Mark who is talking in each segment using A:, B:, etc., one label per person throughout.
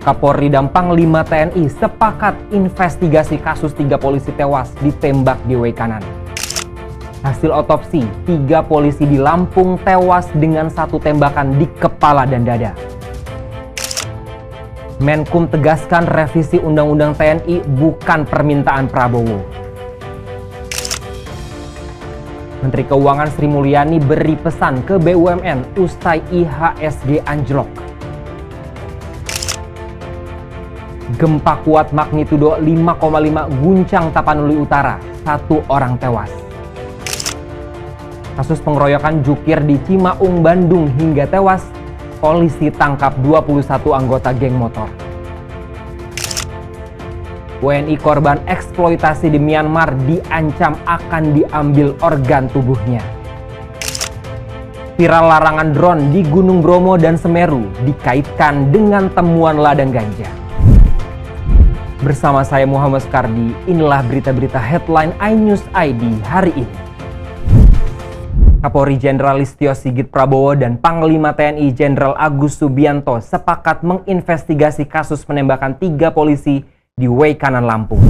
A: Kapolri dan Panglima TNI sepakat investigasi kasus 3 polisi tewas ditembak di Way Kanan. Hasil otopsi, 3 polisi di Lampung tewas dengan 1 tembakan di kepala dan dada. Menkum tegaskan revisi Undang-Undang TNI bukan permintaan Prabowo. Menteri Keuangan Sri Mulyani beri pesan ke BUMN usai IHSG anjlok. Gempa kuat magnitudo 5,5 guncang Tapanuli Utara, 1 orang tewas. Kasus pengeroyokan jukir di Cimaung, Bandung hingga tewas, polisi tangkap 21 anggota geng motor. WNI korban eksploitasi di Myanmar diancam akan diambil organ tubuhnya. Viral larangan drone di Gunung Bromo dan Semeru dikaitkan dengan temuan ladang ganja. Bersama saya Muhammad Skardi, inilah berita-berita headline iNews ID hari ini. Kapolri Jenderal Listio Sigit Prabowo dan Panglima TNI Jenderal Agus Subianto sepakat menginvestigasi kasus penembakan 3 polisi di Way Kanan, Lampung.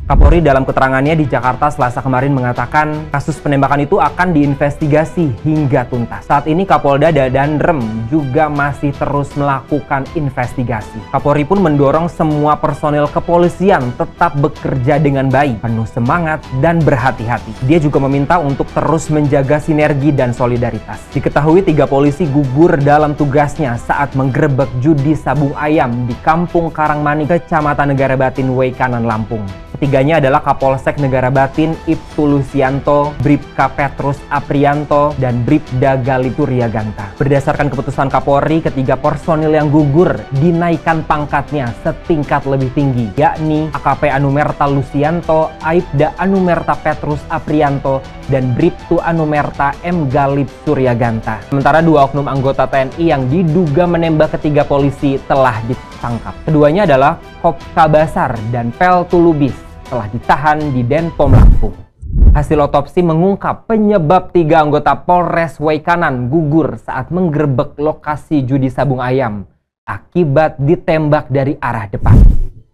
A: Kapolri dalam keterangannya di Jakarta Selasa kemarin mengatakan kasus penembakan itu akan diinvestigasi hingga tuntas. Saat ini Kapolda Danrem juga masih terus melakukan investigasi. Kapolri pun mendorong semua personel kepolisian tetap bekerja dengan baik, penuh semangat dan berhati-hati. Dia juga meminta untuk terus menjaga sinergi dan solidaritas. Diketahui 3 polisi gugur dalam tugasnya saat menggerebek judi sabung ayam di Kampung Karangmanik, Kecamatan Negara Batin, Way Kanan, Lampung. Ketiganya adalah Kapolsek Negara Batin Ibtu Lusianto, Bribka Petrus Aprianto, dan Bribda Galip Suryaganta. Berdasarkan keputusan Kapolri, ketiga personil yang gugur dinaikkan pangkatnya setingkat lebih tinggi, yakni AKP Anumerta Lusianto, Aibda Anumerta Petrus Aprianto, dan Bribtu Anumerta M. Galip Suryaganta. Sementara 2 oknum anggota TNI yang diduga menembak ketiga polisi telah ditangkap. Keduanya adalah Kopka Basar dan Peltu Lubis telah ditahan di Denpom, Lampung. Hasil otopsi mengungkap penyebab 3 anggota Polres Way Kanan gugur saat menggerebek lokasi judi sabung ayam akibat ditembak dari arah depan.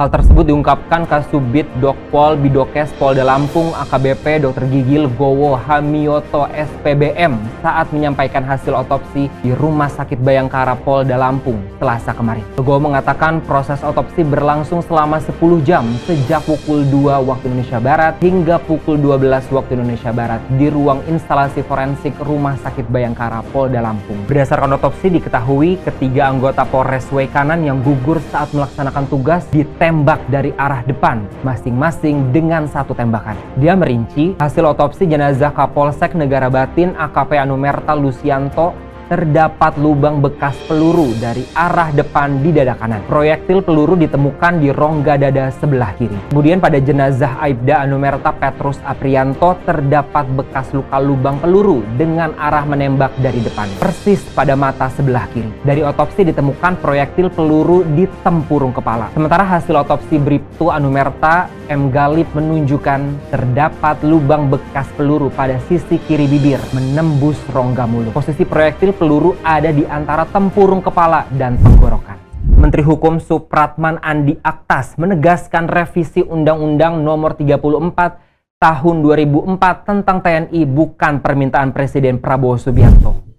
A: Hal tersebut diungkapkan Kasubit Dokpol Bidokes Polda Lampung AKBP Dr. Gigi Legowo Hamioto SPBM saat menyampaikan hasil otopsi di Rumah Sakit Bayangkara Polda Lampung Selasa kemarin. Legowo mengatakan proses otopsi berlangsung selama 10 jam sejak pukul 2 waktu Indonesia Barat hingga pukul 12 waktu Indonesia Barat di ruang instalasi forensik Rumah Sakit Bayangkara Polda Lampung. Berdasarkan otopsi diketahui ketiga anggota Polres Way Kanan yang gugur saat melaksanakan tugas ditembak dari arah depan masing-masing dengan 1 tembakan. Dia merinci hasil otopsi jenazah Kapolsek Negara Batin AKP Anumerta Lusianto terdapat lubang bekas peluru dari arah depan di dada kanan. Proyektil peluru ditemukan di rongga dada sebelah kiri. Kemudian pada jenazah Aibda Anumerta Petrus Aprianto terdapat bekas luka lubang peluru dengan arah menembak dari depan, persis pada mata sebelah kiri. Dari otopsi ditemukan proyektil peluru di tempurung kepala. Sementara hasil otopsi Bribtu Anumerta M. Galip menunjukkan terdapat lubang bekas peluru pada sisi kiri bibir menembus rongga mulut. Posisi proyektil peluru ada di antara tempurung kepala dan tenggorokan. Menteri Hukum Supratman Andi Aktas menegaskan revisi Undang-Undang Nomor 34 Tahun 2004 tentang TNI bukan permintaan Presiden Prabowo Subianto.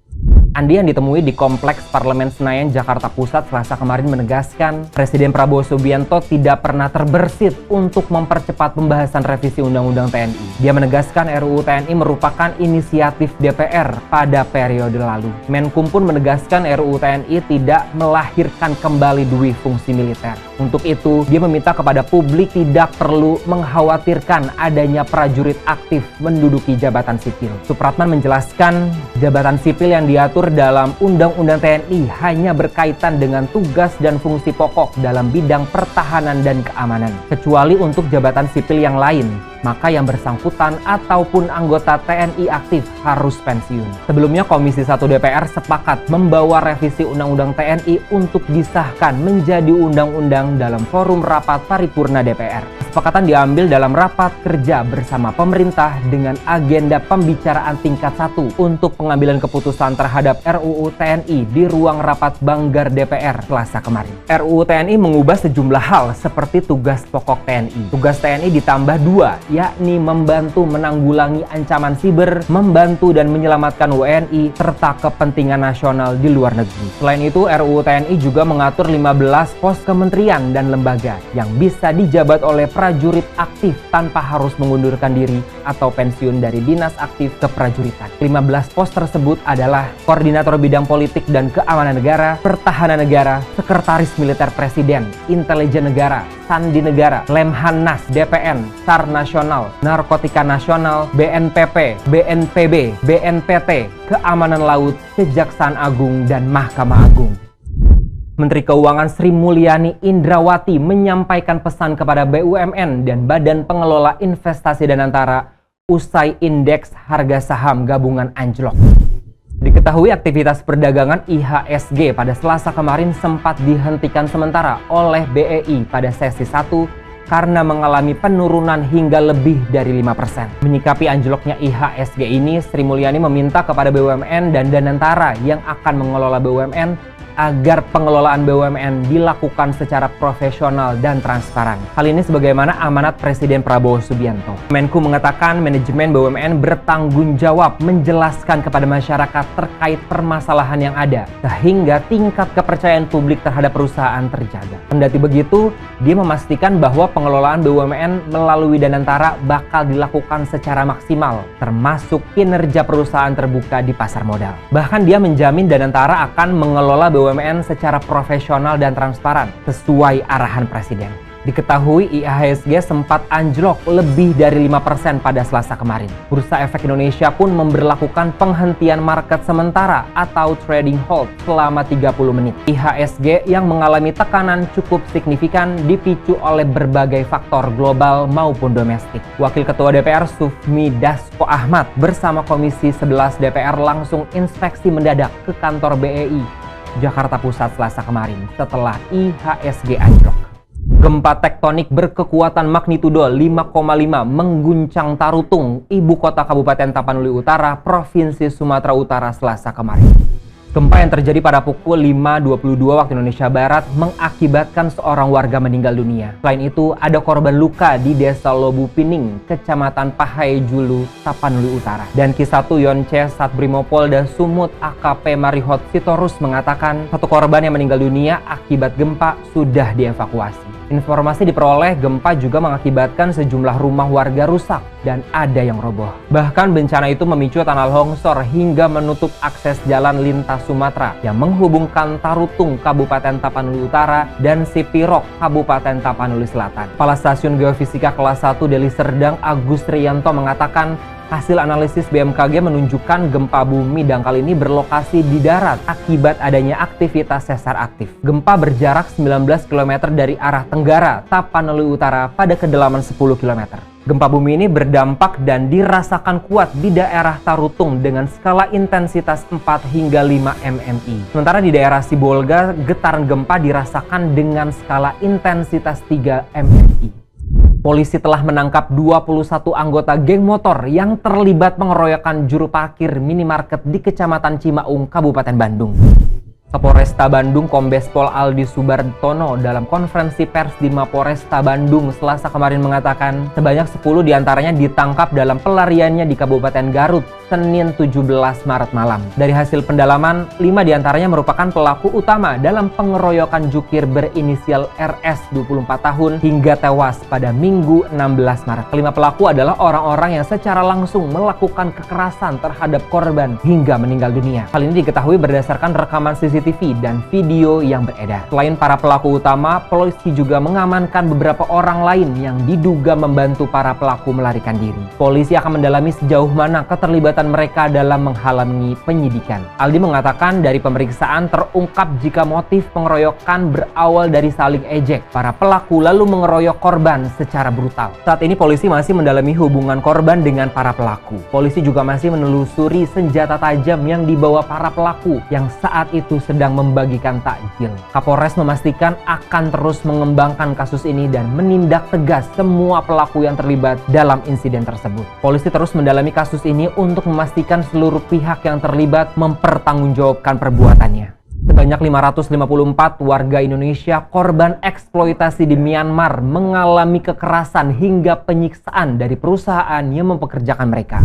A: Andi yang ditemui di Kompleks Parlemen Senayan, Jakarta Pusat Selasa kemarin menegaskan Presiden Prabowo Subianto tidak pernah terbersit untuk mempercepat pembahasan revisi Undang-Undang TNI. Dia menegaskan RUU TNI merupakan inisiatif DPR pada periode lalu. Menkum pun menegaskan RUU TNI tidak melahirkan kembali dui fungsi militer. Untuk itu, dia meminta kepada publik tidak perlu mengkhawatirkan adanya prajurit aktif menduduki jabatan sipil. Supratman menjelaskan jabatan sipil yang diatur dalam Undang-Undang TNI hanya berkaitan dengan tugas dan fungsi pokok dalam bidang pertahanan dan keamanan, kecuali untuk jabatan sipil yang lain maka yang bersangkutan ataupun anggota TNI aktif harus pensiun. Sebelumnya Komisi 1 DPR sepakat membawa revisi Undang-Undang TNI untuk disahkan menjadi undang-undang dalam forum rapat paripurna DPR. Kesepakatan diambil dalam rapat kerja bersama pemerintah dengan agenda pembicaraan tingkat 1 untuk pengambilan keputusan terhadap RUU TNI di ruang rapat Banggar DPR Selasa kemarin. RUU TNI mengubah sejumlah hal seperti tugas pokok TNI. Tugas TNI ditambah 2, yakni membantu menanggulangi ancaman siber, membantu dan menyelamatkan WNI, serta kepentingan nasional di luar negeri. Selain itu, RUU TNI juga mengatur 15 pos kementerian dan lembaga yang bisa dijabat oleh prajurit aktif tanpa harus mengundurkan diri atau pensiun dari dinas aktif keprajuritan. 15 pos tersebut adalah Koordinator Bidang Politik dan Keamanan Negara, Pertahanan Negara, Sekretaris Militer Presiden, Intelijen Negara, Sandi Negara, Lemhanas, DPN, SAR Nasional, Narkotika Nasional, BNPP, BNPB, BNPT, Keamanan Laut, Kejaksaan Agung, dan Mahkamah Agung. Menteri Keuangan Sri Mulyani Indrawati menyampaikan pesan kepada BUMN dan Badan Pengelola Investasi Danantara usai indeks harga saham gabungan anjlok. Diketahui aktivitas perdagangan IHSG pada Selasa kemarin sempat dihentikan sementara oleh BEI pada sesi 1 karena mengalami penurunan hingga lebih dari 5%. Menyikapi anjloknya IHSG ini, Sri Mulyani meminta kepada BUMN dan Danantara yang akan mengelola BUMN agar pengelolaan BUMN dilakukan secara profesional dan transparan. Hal ini sebagaimana amanat Presiden Prabowo Subianto. Menku mengatakan manajemen BUMN bertanggung jawab menjelaskan kepada masyarakat terkait permasalahan yang ada, sehingga tingkat kepercayaan publik terhadap perusahaan terjaga. Kendati begitu, dia memastikan bahwa pengelolaan BUMN melalui Danantara bakal dilakukan secara maksimal, termasuk kinerja perusahaan terbuka di pasar modal. Bahkan dia menjamin Danantara akan mengelola BUMN secara profesional dan transparan sesuai arahan Presiden. Diketahui IHSG sempat anjlok lebih dari 5% pada Selasa kemarin. Bursa Efek Indonesia pun memberlakukan penghentian market sementara atau trading hold selama 30 menit. IHSG yang mengalami tekanan cukup signifikan dipicu oleh berbagai faktor global maupun domestik. Wakil Ketua DPR Sufmi Dasko Ahmad bersama Komisi 11 DPR langsung inspeksi mendadak ke kantor BEI Jakarta Pusat Selasa kemarin setelah IHSG anjlok. Gempa tektonik berkekuatan magnitudo 5,5 mengguncang Tarutung, ibu kota Kabupaten Tapanuli Utara, Provinsi Sumatera Utara Selasa kemarin. Gempa yang terjadi pada pukul 5.22 waktu Indonesia Barat mengakibatkan seorang warga meninggal dunia. Selain itu, ada korban luka di Desa Lobupining, Kecamatan Pahay Julu, Tapanuli Utara. Dan Kisatu Yonce Satbrimopolda Sumut AKP Marihot Sitorus mengatakan satu korban yang meninggal dunia akibat gempa sudah dievakuasi. Informasi diperoleh, gempa juga mengakibatkan sejumlah rumah warga rusak dan ada yang roboh. Bahkan bencana itu memicu tanah longsor hingga menutup akses jalan lintas Sumatera yang menghubungkan Tarutung, Kabupaten Tapanuli Utara dan Sipirok, Kabupaten Tapanuli Selatan. Kepala Stasiun Geofisika Kelas 1 Deli Serdang Agus Rianto mengatakan hasil analisis BMKG menunjukkan gempa bumi dangkal ini berlokasi di darat akibat adanya aktivitas sesar aktif. Gempa berjarak 19 km dari arah tenggara Tapanuli Utara pada kedalaman 10 km. Gempa bumi ini berdampak dan dirasakan kuat di daerah Tarutung dengan skala intensitas 4 hingga 5 mmi. Sementara di daerah Sibolga, getaran gempa dirasakan dengan skala intensitas 3 mmi. Polisi telah menangkap 21 anggota geng motor yang terlibat pengeroyokan juru parkir minimarket di Kecamatan Cimaung, Kabupaten Bandung. Kapolresta Bandung Kombes Pol Aldi Subartono dalam konferensi pers di Mapolresta Bandung Selasa kemarin mengatakan sebanyak 10 diantaranya ditangkap dalam pelariannya di Kabupaten Garut Senin 17 Maret malam. Dari hasil pendalaman, 5 diantaranya merupakan pelaku utama dalam pengeroyokan jukir berinisial RS 24 tahun hingga tewas pada Minggu 16 Maret. Kelima pelaku adalah orang-orang yang secara langsung melakukan kekerasan terhadap korban hingga meninggal dunia. Hal ini diketahui berdasarkan rekaman CCTV dan video yang beredar. Selain para pelaku utama, polisi juga mengamankan beberapa orang lain yang diduga membantu para pelaku melarikan diri. Polisi akan mendalami sejauh mana keterlibatan keterlibatan mereka dalam menghalangi penyidikan. Aldi mengatakan dari pemeriksaan terungkap jika motif pengeroyokan berawal dari saling ejek. Para pelaku lalu mengeroyok korban secara brutal. Saat ini polisi masih mendalami hubungan korban dengan para pelaku. Polisi juga masih menelusuri senjata tajam yang dibawa para pelaku yang saat itu sedang membagikan takjil. Kapolres memastikan akan terus mengembangkan kasus ini dan menindak tegas semua pelaku yang terlibat dalam insiden tersebut. Polisi terus mendalami kasus ini untuk memastikan seluruh pihak yang terlibat mempertanggungjawabkan perbuatannya. Sebanyak 554 warga Indonesia korban eksploitasi di Myanmar mengalami kekerasan hingga penyiksaan dari perusahaan yang mempekerjakan mereka.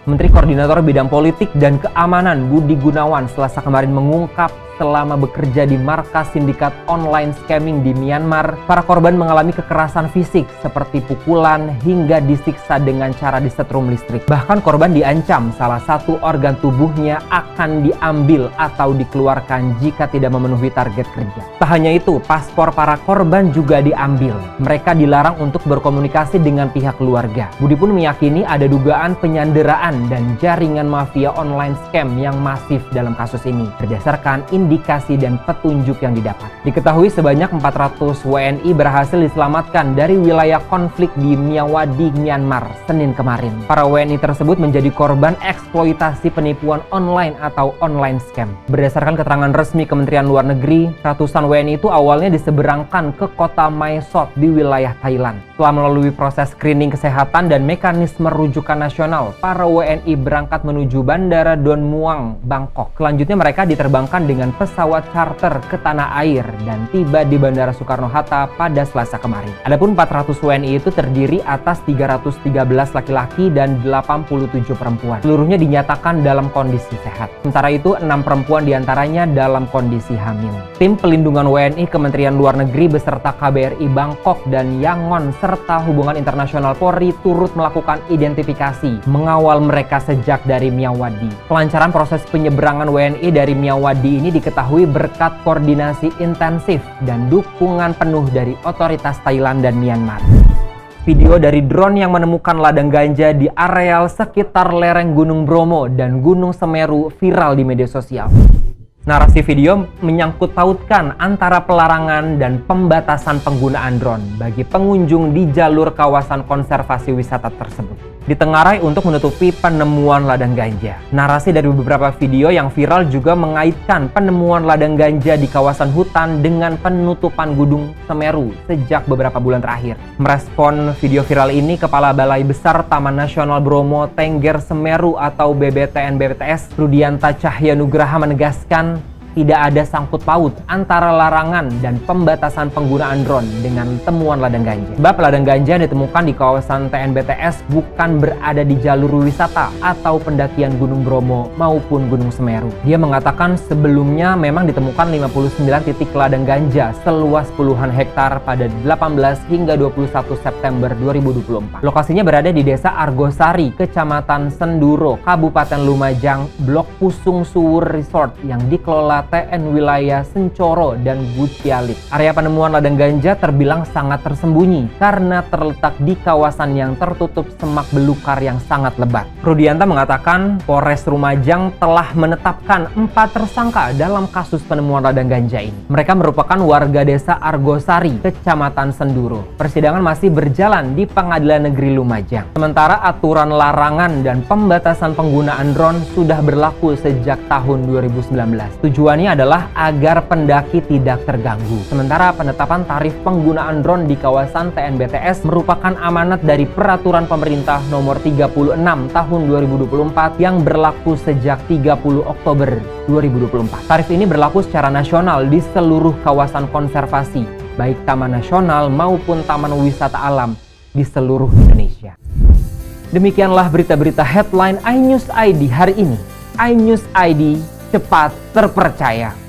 A: Menteri Koordinator Bidang Politik dan Keamanan Budi Gunawan Selasa kemarin mengungkap selama bekerja di markas sindikat online scamming di Myanmar, para korban mengalami kekerasan fisik seperti pukulan hingga disiksa dengan cara disetrum listrik. Bahkan korban diancam salah satu organ tubuhnya akan diambil atau dikeluarkan jika tidak memenuhi target kerja. Tak hanya itu, paspor para korban juga diambil. Mereka dilarang untuk berkomunikasi dengan pihak keluarga. Budi pun meyakini ada dugaan penyanderaan dan jaringan mafia online scam yang masif dalam kasus ini berdasarkan indikasi dan petunjuk yang didapat. Diketahui sebanyak 400 WNI berhasil diselamatkan dari wilayah konflik di Myawaddy, Myanmar, Senin kemarin. Para WNI tersebut menjadi korban eksploitasi penipuan online atau online scam. Berdasarkan keterangan resmi Kementerian Luar Negeri, ratusan WNI itu awalnya diseberangkan ke kota Mae Sot di wilayah Thailand. Setelah melalui proses screening kesehatan dan mekanisme rujukan nasional, para WNI berangkat menuju Bandara Don Muang, Bangkok. Selanjutnya mereka diterbangkan dengan pesawat charter ke tanah air dan tiba di Bandara Soekarno-Hatta pada Selasa kemarin. Adapun 400 WNI itu terdiri atas 313 laki-laki dan 87 perempuan. Seluruhnya dinyatakan dalam kondisi sehat. Sementara itu 6 perempuan diantaranya dalam kondisi hamil. Tim Pelindungan WNI Kementerian Luar Negeri beserta KBRI Bangkok dan Yangon serta Hubungan Internasional Polri turut melakukan identifikasi mengawal mereka sejak dari Myawaddy. Kelancaran proses penyeberangan WNI dari Myawaddy ini diketahui berkat koordinasi intensif dan dukungan penuh dari otoritas Thailand dan Myanmar. Video dari drone yang menemukan ladang ganja di areal sekitar lereng Gunung Bromo dan Gunung Semeru viral di media sosial. Narasi video menyangkut pautkan antara pelarangan dan pembatasan penggunaan drone bagi pengunjung di jalur kawasan konservasi wisata tersebut. Ditengarai untuk menutupi penemuan ladang ganja. Narasi dari beberapa video yang viral juga mengaitkan penemuan ladang ganja di kawasan hutan dengan penutupan Gunung Semeru sejak beberapa bulan terakhir. Merespon video viral ini, Kepala Balai Besar Taman Nasional Bromo Tengger Semeru atau BBTN-BPTS, Rudianta Cahyanugraha menegaskan tidak ada sangkut paut antara larangan dan pembatasan penggunaan drone dengan temuan ladang ganja. Sebab ladang ganja ditemukan di kawasan TNBTS bukan berada di jalur wisata atau pendakian Gunung Bromo maupun Gunung Semeru. Dia mengatakan sebelumnya memang ditemukan 59 titik ladang ganja seluas puluhan hektar pada 18 hingga 21 September 2024. Lokasinya berada di Desa Argosari, Kecamatan Senduro, Kabupaten Lumajang, Blok Pusung Suwur Resort yang dikelola TN wilayah Sencoro dan Gucialit. Area penemuan ladang ganja terbilang sangat tersembunyi karena terletak di kawasan yang tertutup semak belukar yang sangat lebat. Rudianta mengatakan Polres Lumajang telah menetapkan 4 tersangka dalam kasus penemuan ladang ganja ini. Mereka merupakan warga Desa Argosari, Kecamatan Senduro. Persidangan masih berjalan di Pengadilan Negeri Lumajang. Sementara aturan larangan dan pembatasan penggunaan drone sudah berlaku sejak tahun 2019. Tujuannya adalah agar pendaki tidak terganggu. Sementara penetapan tarif penggunaan drone di kawasan TNBTS merupakan amanat dari Peraturan Pemerintah Nomor 36 Tahun 2024 yang berlaku sejak 30 Oktober 2024. Tarif ini berlaku secara nasional di seluruh kawasan konservasi, baik taman nasional maupun taman wisata alam di seluruh Indonesia. Demikianlah berita-berita headline iNews ID hari ini. iNews ID, cepat, terpercaya.